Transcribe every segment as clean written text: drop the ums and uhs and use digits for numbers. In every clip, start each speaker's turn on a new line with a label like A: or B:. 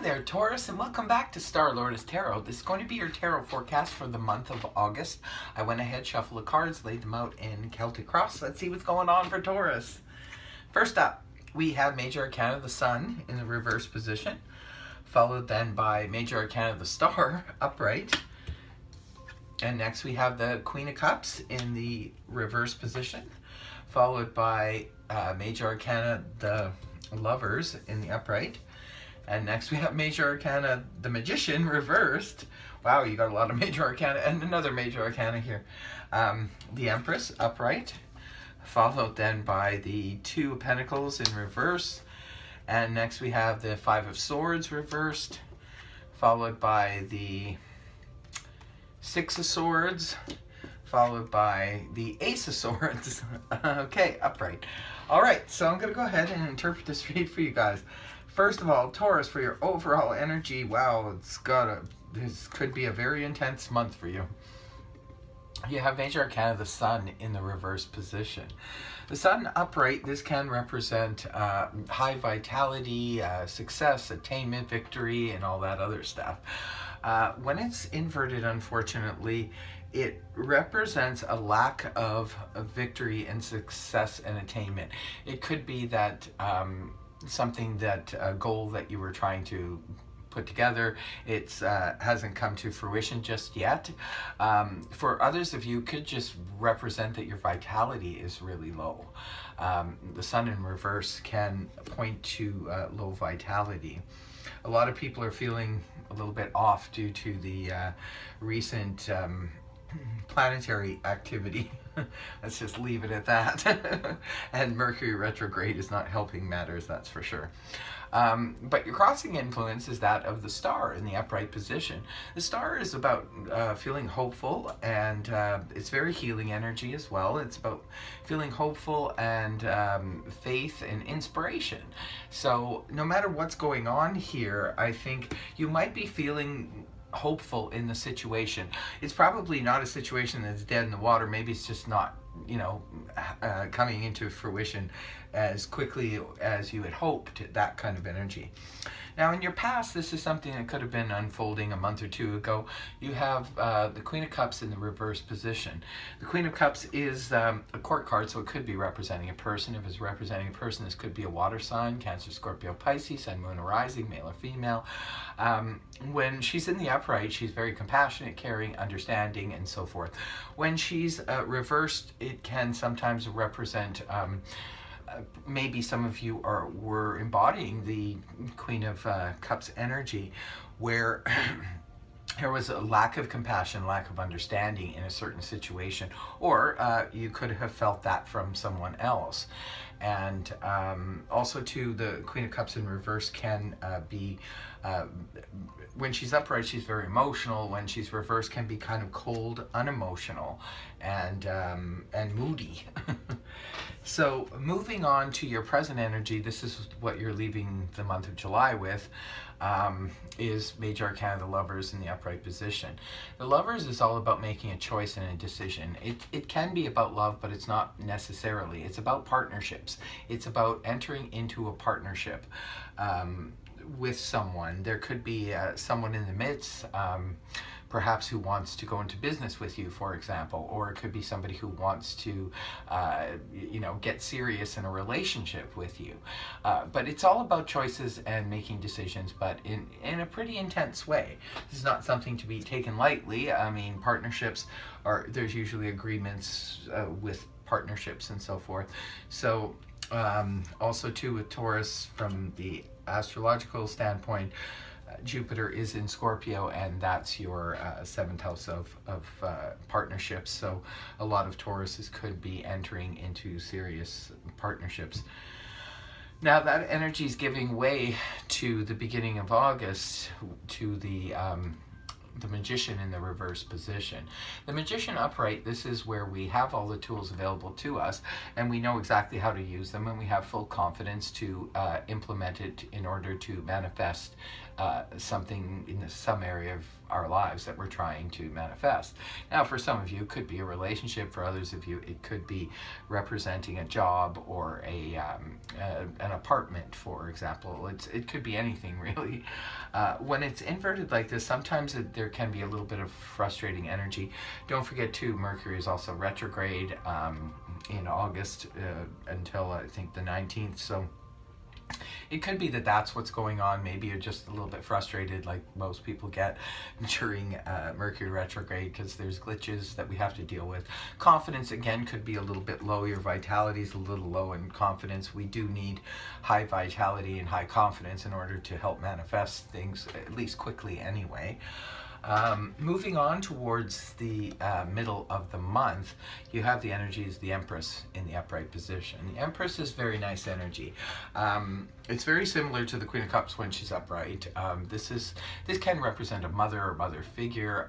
A: there, Taurus, and welcome back to Star-Lord's Tarot. This is going to be your tarot forecast for the month of August. I went ahead, shuffled the cards, laid them out in Celtic Cross. Let's see what's going on for Taurus. First up, we have Major Arcana of the Sun in the reverse position, followed then by Major Arcana of the Star upright. And next we have the Queen of Cups in the reverse position, followed by Major Arcana the Lovers in the upright. And next we have Major Arcana, the Magician, reversed. Wow, you got a lot of Major Arcana, and another Major Arcana here. The Empress, upright, followed then by the Two of Pentacles in reverse. And next we have the Five of Swords reversed, followed by the Six of Swords, followed by the Ace of Swords. Okay, upright. All right, so I'm going to go ahead and interpret this read for you guys. First of all, Taurus, for your overall energy, wow, this could be a very intense month for you. You have Major Arcana of the Sun in the reverse position. The Sun upright, this can represent high vitality, success, attainment, victory, and all that other stuff. When it's inverted, unfortunately, it represents a lack of victory and success and attainment. It could be that a goal that you were trying to put together, it hasn't come to fruition just yet. For others of you, could just represent that your vitality is really low. The Sun in reverse can point to low vitality. A lot of people are feeling a little bit off due to the recent planetary activity. Let's just leave it at that. And Mercury retrograde is not helping matters, that's for sure. But your crossing influence is that of the Star in the upright position. The Star is about feeling hopeful, and it's very healing energy as well. It's about feeling hopeful and faith and inspiration. So no matter what's going on here, I think you might be feeling hopeful in the situation. It's probably not a situation that's dead in the water. Maybe it's just not, coming into fruition as quickly as you had hoped, that kind of energy. Now, in your past, this is something that could have been unfolding a month or two ago. You have the Queen of Cups in the reverse position. The Queen of Cups is a court card, so it could be representing a person. If it's representing a person, this could be a water sign: Cancer, Scorpio, Pisces, Sun, Moon, or Rising, male or female. When she's in the upright, she's very compassionate, caring, understanding, and so forth. When she's reversed, it can sometimes represent maybe some of you were embodying the Queen of Cups energy, where there was a lack of compassion, lack of understanding in a certain situation, or you could have felt that from someone else. And also too, the Queen of Cups in reverse can be, when she's upright, she's very emotional. When she's reversed, can be kind of cold, unemotional, and moody. So moving on to your present energy, this is what you're leaving the month of July with, is Major Arcana of the Lovers in the upright position. The Lovers is all about making a choice and a decision. It can be about love, but it's not necessarily. It's about partnerships. It's about entering into a partnership with someone. There could be someone in the midst, perhaps who wants to go into business with you, for example, or it could be somebody who wants to, get serious in a relationship with you. But it's all about choices and making decisions, but in a pretty intense way. This is not something to be taken lightly. I mean, partnerships there's usually agreements with partnerships and so forth. So also too with Taurus, from the astrological standpoint, Jupiter is in Scorpio, and that's your seventh house of partnerships. So a lot of Tauruses could be entering into serious partnerships. Now that energy is giving way to the beginning of August, to the the Magician in the reverse position. The Magician upright, this is where we have all the tools available to us and we know exactly how to use them, and we have full confidence to implement it in order to manifest something in some area of our lives that we're trying to manifest. Now, for some of you, it could be a relationship. For others of you, it could be representing a job or an apartment, for example. It could be anything, really. When it's inverted like this, sometimes there can be a little bit of frustrating energy. Don't forget, too, Mercury is also retrograde in August until, I think, the 19th. So it could be that that's what's going on. Maybe you're just a little bit frustrated, like most people get during Mercury retrograde, because there's glitches that we have to deal with. Confidence, again, could be a little bit low. Your vitality is a little low in confidence. We do need high vitality and high confidence in order to help manifest things, at least quickly anyway. Moving on towards the middle of the month, you have the energies, the Empress in the upright position. The Empress is very nice energy. It's very similar to the Queen of Cups when she's upright. This can represent a mother or mother figure.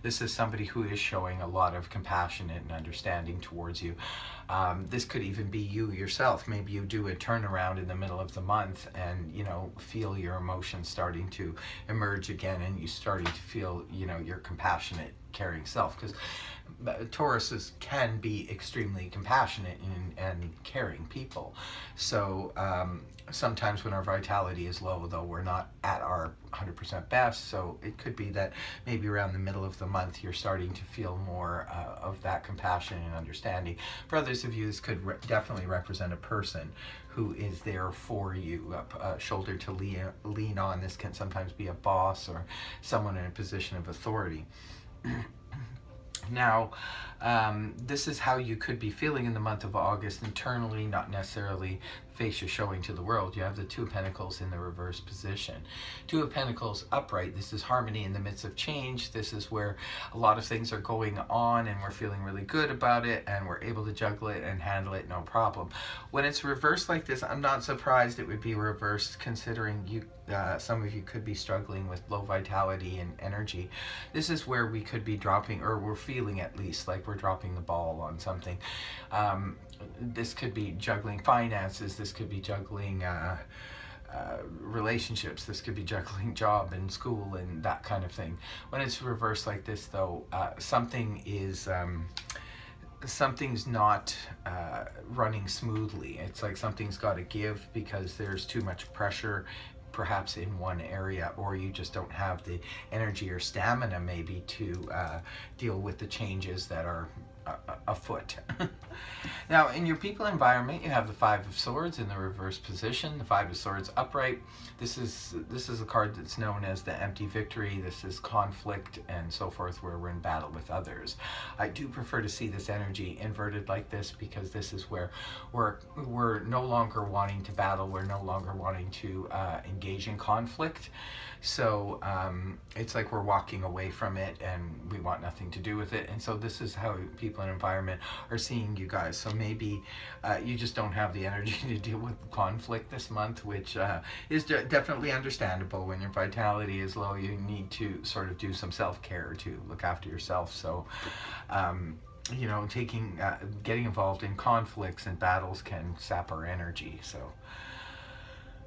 A: This is somebody who is showing a lot of compassion and understanding towards you. This could even be you yourself. Maybe you do a turnaround in the middle of the month and, you know, feel your emotions starting to emerge again, and you starting to feel, you know, your compassionate, caring self, because Tauruses can be extremely compassionate and caring people. So sometimes when our vitality is low, though, we're not at our 100% best. So it could be that maybe around the middle of the month you're starting to feel more of that compassion and understanding. For others of you, this could definitely represent a person who is there for you, a shoulder to lean on. This can sometimes be a boss or someone in a position of authority. Now, this is how you could be feeling in the month of August internally, not necessarily face you're showing to the world. You have the Two of Pentacles in the reverse position. Two of Pentacles upright, this is harmony in the midst of change. This is where a lot of things are going on and we're feeling really good about it and we're able to juggle it and handle it no problem. When it's reversed like this, I'm not surprised it would be reversed, considering you some of you could be struggling with low vitality and energy. This is where we could be dropping, or we're feeling at least like we're dropping the ball on something. This could be juggling finances. This could be juggling relationships. This could be juggling job and school and that kind of thing. When it's reversed like this, though, something's not running smoothly. It's like something's got to give because there's too much pressure perhaps in one area, or you just don't have the energy or stamina maybe to deal with the changes that are afoot. Now, in your people environment, you have the Five of Swords in the reverse position, the Five of Swords upright. This is a card that's known as the empty victory. This is conflict and so forth, where we're in battle with others. I do prefer to see this energy inverted like this, because this is where we're no longer wanting to battle. We're no longer wanting to engage in conflict. So it's like we're walking away from it and we want nothing to do with it. And so this is how people in environment are seeing you guys. So maybe you just don't have the energy to deal with conflict this month, which is definitely understandable. When your vitality is low, you need to sort of do some self-care to look after yourself. So you know, getting involved in conflicts and battles can sap our energy. So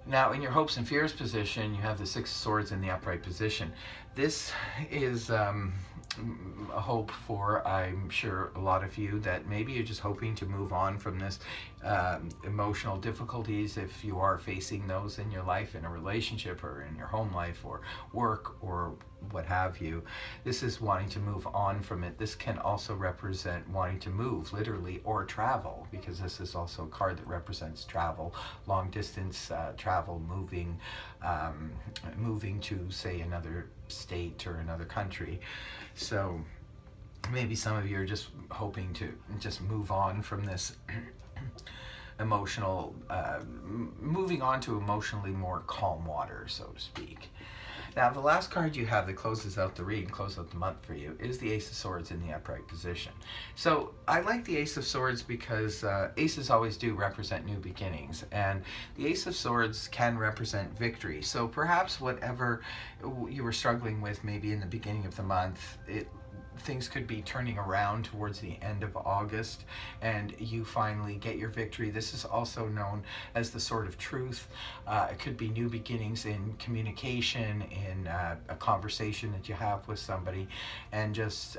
A: now, in your hopes and fears position, you have the Six of Swords in the upright position. This is a hope for, I'm sure, a lot of you, that maybe you're just hoping to move on from this emotional difficulties, if you are facing those in your life, in a relationship or in your home life or work or what have you. This is wanting to move on from it. This can also represent wanting to move, literally, or travel, because this is also a card that represents travel, long distance travel, moving to, say, another state or another country. So maybe some of you are just hoping to just move on from this emotional, moving on to emotionally more calm water, so to speak. Now, the last card you have that closes out the read and closes out the month for you is the Ace of Swords in the upright position. So I like the Ace of Swords because aces always do represent new beginnings, and the Ace of Swords can represent victory. So perhaps whatever you were struggling with maybe in the beginning of the month, things could be turning around towards the end of August and you finally get your victory. This is also known as the Sword of Truth. It could be new beginnings in communication, in a conversation that you have with somebody, and just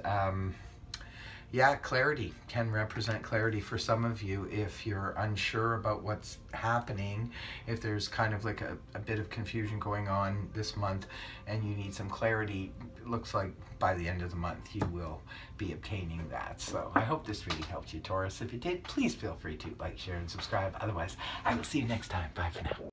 A: yeah, clarity can represent clarity for some of you if you're unsure about what's happening, if there's kind of like a bit of confusion going on this month and you need some clarity. It looks like by the end of the month you will be obtaining that. So I hope this really helped you, Taurus. If it did, please feel free to like, share, and subscribe. Otherwise, I will see you next time. Bye for now.